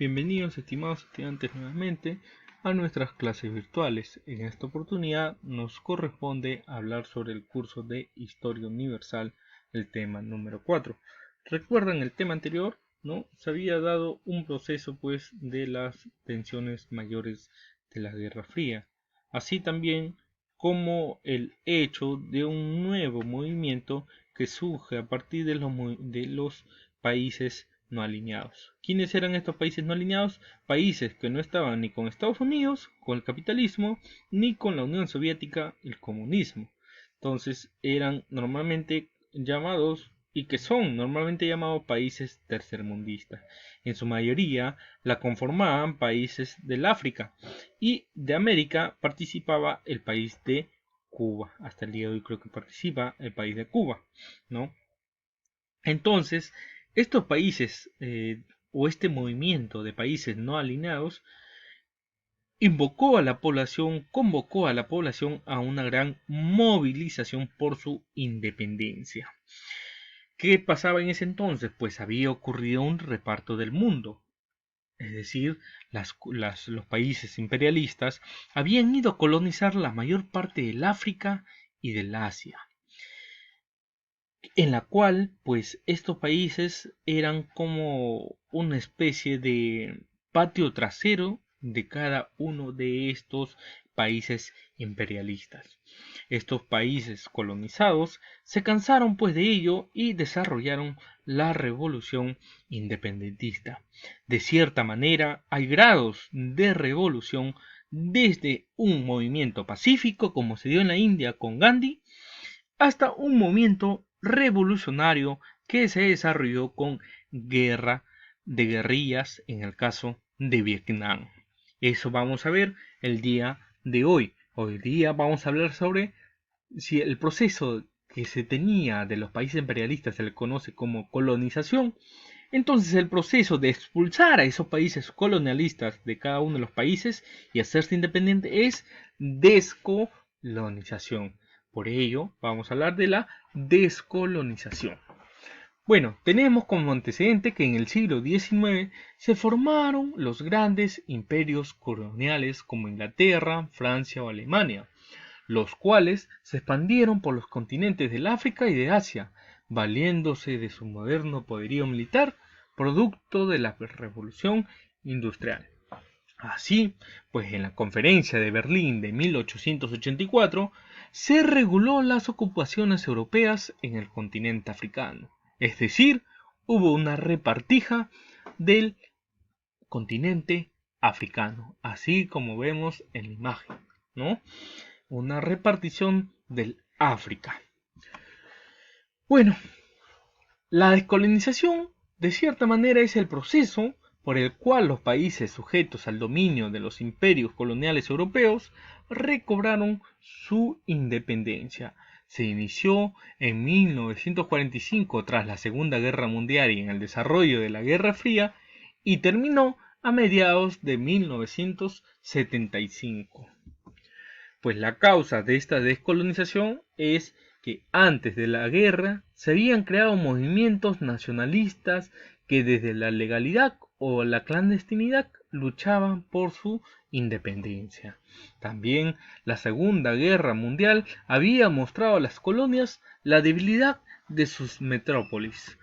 Bienvenidos, estimados estudiantes, nuevamente a nuestras clases virtuales. En esta oportunidad nos corresponde hablar sobre el curso de Historia Universal, el tema número 4. ¿Recuerdan el tema anterior? ¿No? Se había dado un proceso pues de las tensiones mayores de la Guerra Fría, así también como el hecho de un nuevo movimiento que surge a partir de los países no alineados. ¿Quiénes eran estos países no alineados? Países que no estaban ni con Estados Unidos, con el capitalismo, ni con la Unión Soviética, el comunismo. Entonces eran normalmente llamados y que son normalmente llamados países tercermundistas. En su mayoría la conformaban países del África y de América participaba el país de Cuba. Hasta el día de hoy creo que participa el país de Cuba, ¿no? Entonces, estos países o este movimiento de países no alineados convocó a la población a una gran movilización por su independencia. ¿Qué pasaba en ese entonces? Pues había ocurrido un reparto del mundo. Es decir, los países imperialistas habían ido a colonizar la mayor parte del África y del Asia, en la cual pues estos países eran como una especie de patio trasero de cada uno de estos países imperialistas. Estos países colonizados se cansaron pues de ello y desarrollaron la revolución independentista. De cierta manera hay grados de revolución desde un movimiento pacífico como se dio en la India con Gandhi hasta un movimiento revolucionario que se desarrolló con guerra de guerrillas en el caso de Vietnam. Eso vamos a ver el día de hoy. Hoy día vamos a hablar sobre si el proceso que se tenía de los países imperialistas se le conoce como colonización. Entonces el proceso de expulsar a esos países colonialistas de cada uno de los países y hacerse independiente es descolonización. Por ello vamos a hablar de la descolonización. Bueno, tenemos como antecedente que en el siglo XIX se formaron los grandes imperios coloniales como Inglaterra, Francia o Alemania, los cuales se expandieron por los continentes del África y de Asia, valiéndose de su moderno poderío militar, producto de la Revolución Industrial. Así, pues en la Conferencia de Berlín de 1884 se reguló las ocupaciones europeas en el continente africano. Es decir, hubo una repartija del continente africano, así como vemos en la imagen, ¿no? Una repartición del África. Bueno, la descolonización, de cierta manera, es el proceso por el cual los países sujetos al dominio de los imperios coloniales europeos recobraron su independencia. Se inició en 1945 tras la Segunda Guerra Mundial y en el desarrollo de la Guerra Fría y terminó a mediados de 1975. Pues la causa de esta descolonización es que antes de la guerra se habían creado movimientos nacionalistas que desde la legalidad o la clandestinidad luchaban por su independencia. También la Segunda Guerra Mundial había mostrado a las colonias la debilidad de sus metrópolis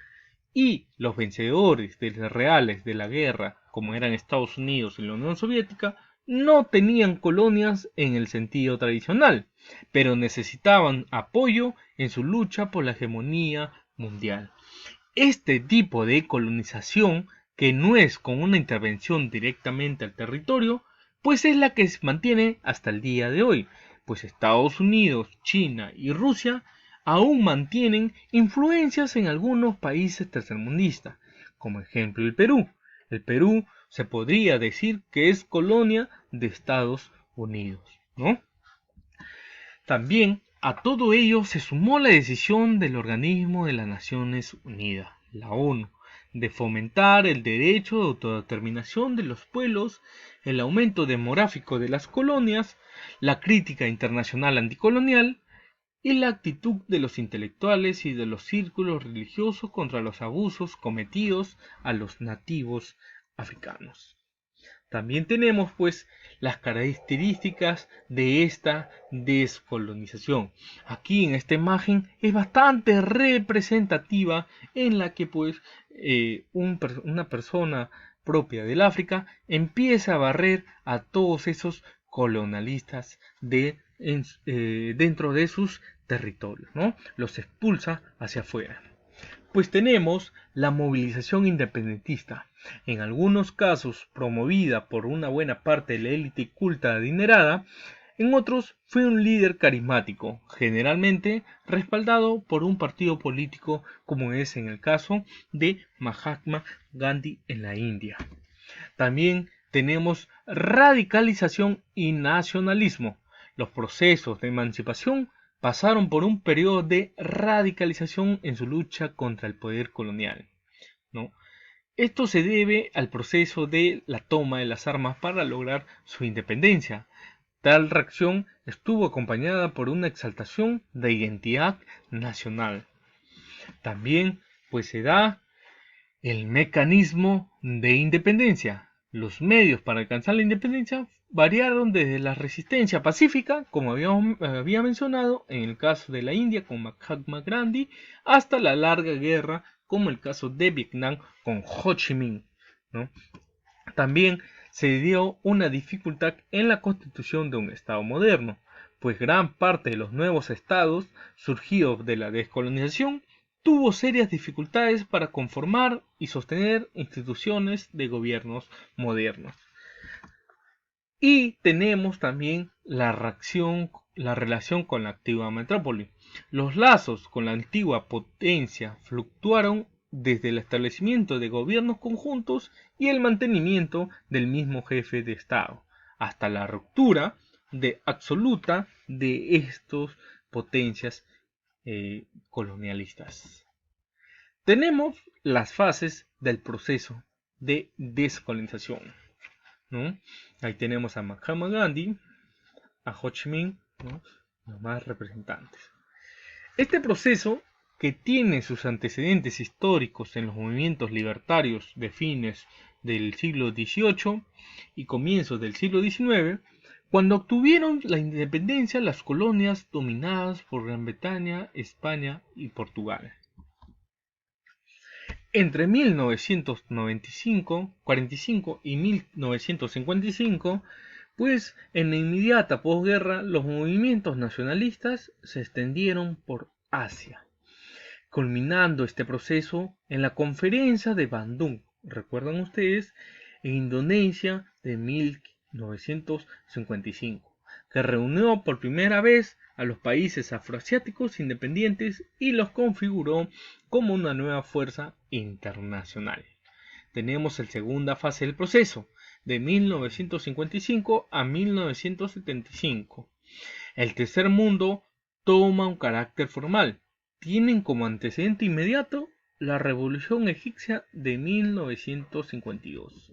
y los vencedores reales de la guerra, como eran Estados Unidos y la Unión Soviética, no tenían colonias en el sentido tradicional, pero necesitaban apoyo en su lucha por la hegemonía mundial. Este tipo de colonización, que no es con una intervención directamente al territorio, pues es la que se mantiene hasta el día de hoy, pues Estados Unidos, China y Rusia aún mantienen influencias en algunos países tercermundistas, como ejemplo el Perú. El Perú se podría decir que es colonia de Estados Unidos, ¿no? También a todo ello se sumó la decisión del organismo de las Naciones Unidas, la ONU, de fomentar el derecho de autodeterminación de los pueblos, el aumento demográfico de las colonias, la crítica internacional anticolonial y la actitud de los intelectuales y de los círculos religiosos contra los abusos cometidos a los nativos africanos. También tenemos pues las características de esta descolonización. Aquí en esta imagen es bastante representativa en la que pues una persona propia del África empieza a barrer a todos esos colonialistas dentro de sus territorios, ¿no? Los expulsa hacia afuera. Pues tenemos la movilización independentista, en algunos casos promovida por una buena parte de la élite culta adinerada, en otros fue un líder carismático, generalmente respaldado por un partido político como es en el caso de Mahatma Gandhi en la India. También tenemos radicalización y nacionalismo. Los procesos de emancipación pasaron por un periodo de radicalización en su lucha contra el poder colonial, ¿no? Esto se debe al proceso de la toma de las armas para lograr su independencia. Tal reacción estuvo acompañada por una exaltación de identidad nacional. También pues se da el mecanismo de independencia. Los medios para alcanzar la independencia variaron desde la resistencia pacífica, como había mencionado en el caso de la India con Mahatma Gandhi, hasta la larga guerra, como el caso de Vietnam con Ho Chi Minh, ¿no? También se dio una dificultad en la constitución de un Estado moderno, pues gran parte de los nuevos estados surgidos de la descolonización tuvo serias dificultades para conformar y sostener instituciones de gobiernos modernos. Y tenemos también la relación con la antigua metrópoli. Los lazos con la antigua potencia fluctuaron desde el establecimiento de gobiernos conjuntos y el mantenimiento del mismo jefe de Estado, hasta la ruptura absoluta de estas potencias colonialistas. Tenemos las fases del proceso de descolonización, ¿no? Ahí tenemos a Mahatma Gandhi, a Ho Chi Minh, ¿no? Los más representantes. Este proceso, que tiene sus antecedentes históricos en los movimientos libertarios de fines del siglo XVIII y comienzos del siglo XIX, cuando obtuvieron la independencia las colonias dominadas por Gran Bretaña, España y Portugal. Entre 1945 y 1955, pues en la inmediata posguerra los movimientos nacionalistas se extendieron por Asia, culminando este proceso en la conferencia de Bandung, recuerdan ustedes, en Indonesia de 1955, que reunió por primera vez a los países afroasiáticos independientes y los configuró como una nueva fuerza internacional. Tenemos la segunda fase del proceso, de 1955 a 1975. El tercer mundo toma un carácter formal. Tienen como antecedente inmediato la Revolución Egipcia de 1952,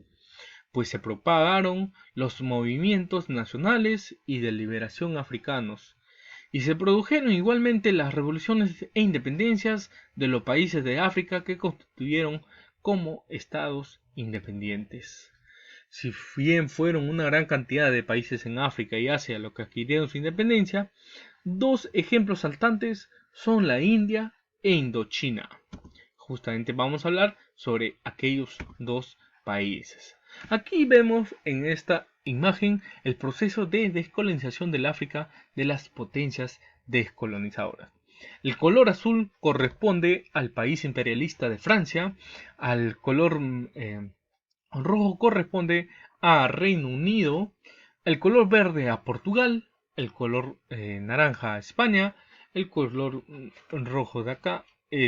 pues se propagaron los movimientos nacionales y de liberación africanos, y se produjeron igualmente las revoluciones e independencias de los países de África que constituyeron como estados independientes. Si bien fueron una gran cantidad de países en África y Asia los que adquirieron su independencia, dos ejemplos saltantes son la India e Indochina. Justamente vamos a hablar sobre aquellos dos países. Aquí vemos en esta imagen el proceso de descolonización del África de las potencias descolonizadoras. El color azul corresponde al país imperialista de Francia, al color rojo corresponde a Reino Unido, el color verde a Portugal, el color naranja a España, el color rojo de acá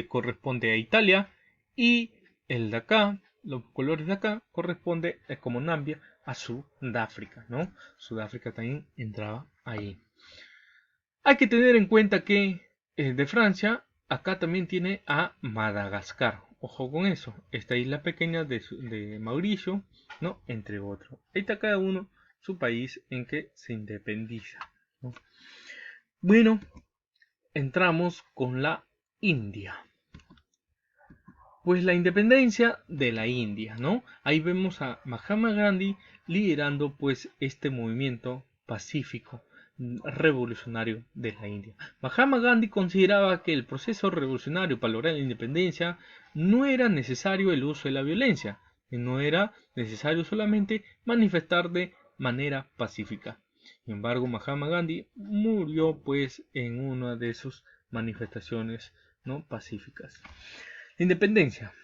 corresponde a Italia y el de acá, los colores de acá corresponde como Nambia a Sudáfrica, ¿no? Sudáfrica también entraba ahí. Hay que tener en cuenta que de Francia acá también tiene a Madagascar. Ojo con eso, esta isla pequeña de Mauricio, ¿no? Entre otros. Ahí está cada uno su país en que se independiza, ¿no? Bueno, entramos con la India. Pues la independencia de la India, ¿no? Ahí vemos a Mahatma Gandhi liderando pues este movimiento pacífico revolucionario de la India. Mahatma Gandhi consideraba que el proceso revolucionario para lograr la independencia no era necesario el uso de la violencia, que no era necesario solamente manifestar de manera pacífica. Sin embargo, Mahatma Gandhi murió pues en una de sus manifestaciones no pacíficas. La independencia.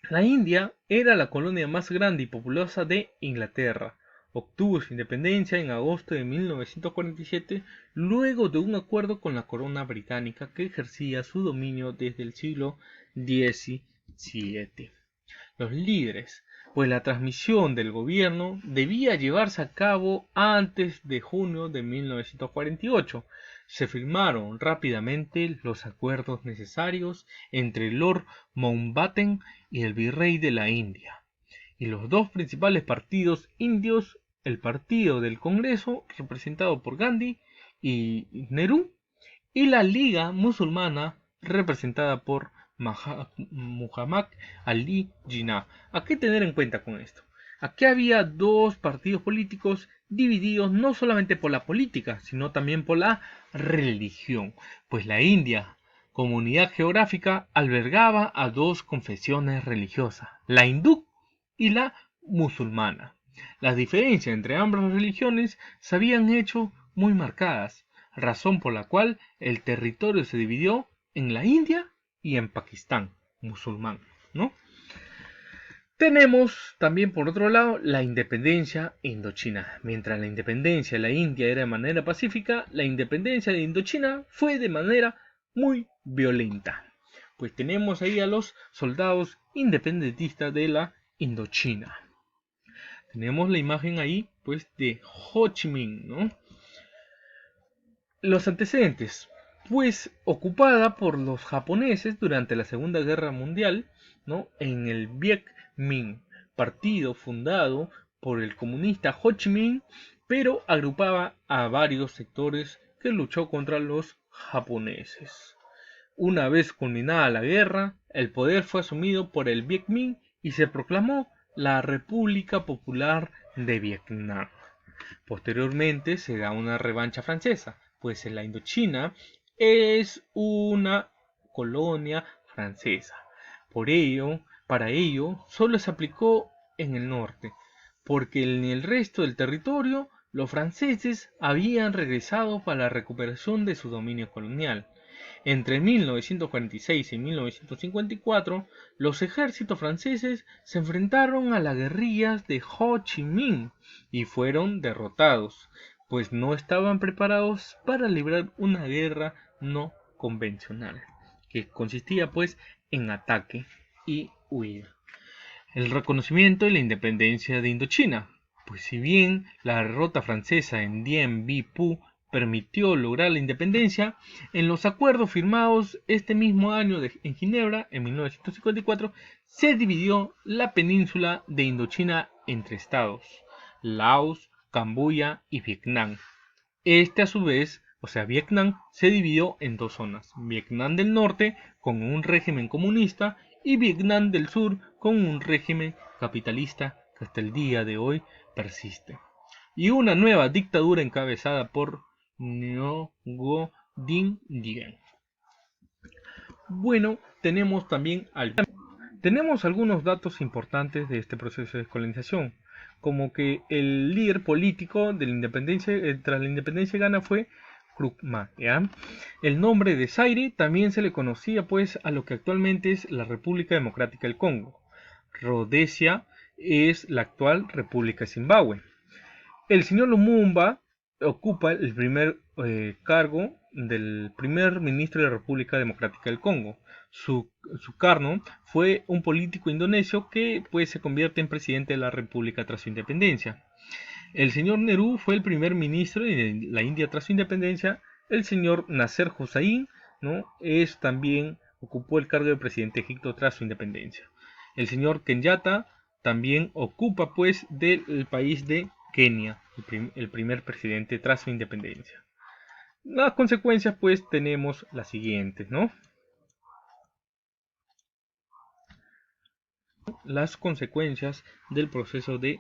La India era la colonia más grande y populosa de Inglaterra. Obtuvo su independencia en agosto de 1947, luego de un acuerdo con la corona británica que ejercía su dominio desde el siglo XVII. Los líderes, pues la transmisión del gobierno debía llevarse a cabo antes de junio de 1948. Se firmaron rápidamente los acuerdos necesarios entre Lord Mountbatten y el virrey de la India, y los dos principales partidos indios, el Partido del Congreso, representado por Gandhi y Nehru, y la Liga Musulmana, representada por Muhammad Ali Jinnah. ¿A qué tener en cuenta con esto? Aquí había dos partidos políticos divididos no solamente por la política, sino también por la religión, pues la India, como unidad geográfica, albergaba a dos confesiones religiosas, la hindú y la musulmana. Las diferencias entre ambas religiones se habían hecho muy marcadas, razón por la cual el territorio se dividió en la India y en Pakistán musulmán, ¿no? Tenemos también por otro lado la independencia indochina. Mientras la independencia de la India era de manera pacífica, la independencia de Indochina fue de manera muy violenta. Pues tenemos ahí a los soldados independentistas de la Indochina. Tenemos la imagen ahí pues de Ho Chi Minh, ¿no? Los antecedentes, pues ocupada por los japoneses durante la Segunda Guerra Mundial, ¿no? En el Viet Minh, partido fundado por el comunista Ho Chi Minh, pero agrupaba a varios sectores que luchó contra los japoneses. Una vez culminada la guerra, el poder fue asumido por el Viet Minh y se proclamó la República Popular de Vietnam. Posteriormente se da una revancha francesa, pues en la Indochina es una colonia francesa. Para ello, solo se aplicó en el norte, porque en el resto del territorio los franceses habían regresado para la recuperación de su dominio colonial. Entre 1946 y 1954, los ejércitos franceses se enfrentaron a las guerrillas de Ho Chi Minh y fueron derrotados, pues no estaban preparados para librar una guerra no convencional, que consistía pues en ataque y huida. El reconocimiento y la independencia de Indochina. Pues si bien la derrota francesa en Dien Bien Phu permitió lograr la independencia, en los acuerdos firmados este mismo año en Ginebra, en 1954, se dividió la península de Indochina entre estados, Laos, Camboya y Vietnam. Este a su vez, o sea, Vietnam se dividió en dos zonas, Vietnam del Norte con un régimen comunista y Vietnam del Sur con un régimen capitalista que hasta el día de hoy persiste. Y una nueva dictadura encabezada por Ngo Dinh Diem. Bueno, tenemos algunos datos importantes de este proceso de descolonización, como que el líder político de la independencia, tras la independencia de Ghana fue Nkrumah, ¿ya? El nombre de Zaire también se le conocía pues a lo que actualmente es la República Democrática del Congo. Rhodesia es la actual República de Zimbabue. El señor Lumumba ocupa el primer cargo del primer ministro de la República Democrática del Congo. Sukarno fue un político indonesio que pues se convierte en presidente de la República tras su independencia. El señor Nehru fue el primer ministro de la India tras su independencia. El señor Nasser Hussain, ¿no? También ocupó el cargo de presidente de Egipto tras su independencia. El señor Kenyatta también ocupa pues del país de Kenia, el primer presidente tras su independencia. Las consecuencias pues tenemos las siguientes, ¿no? las consecuencias del proceso de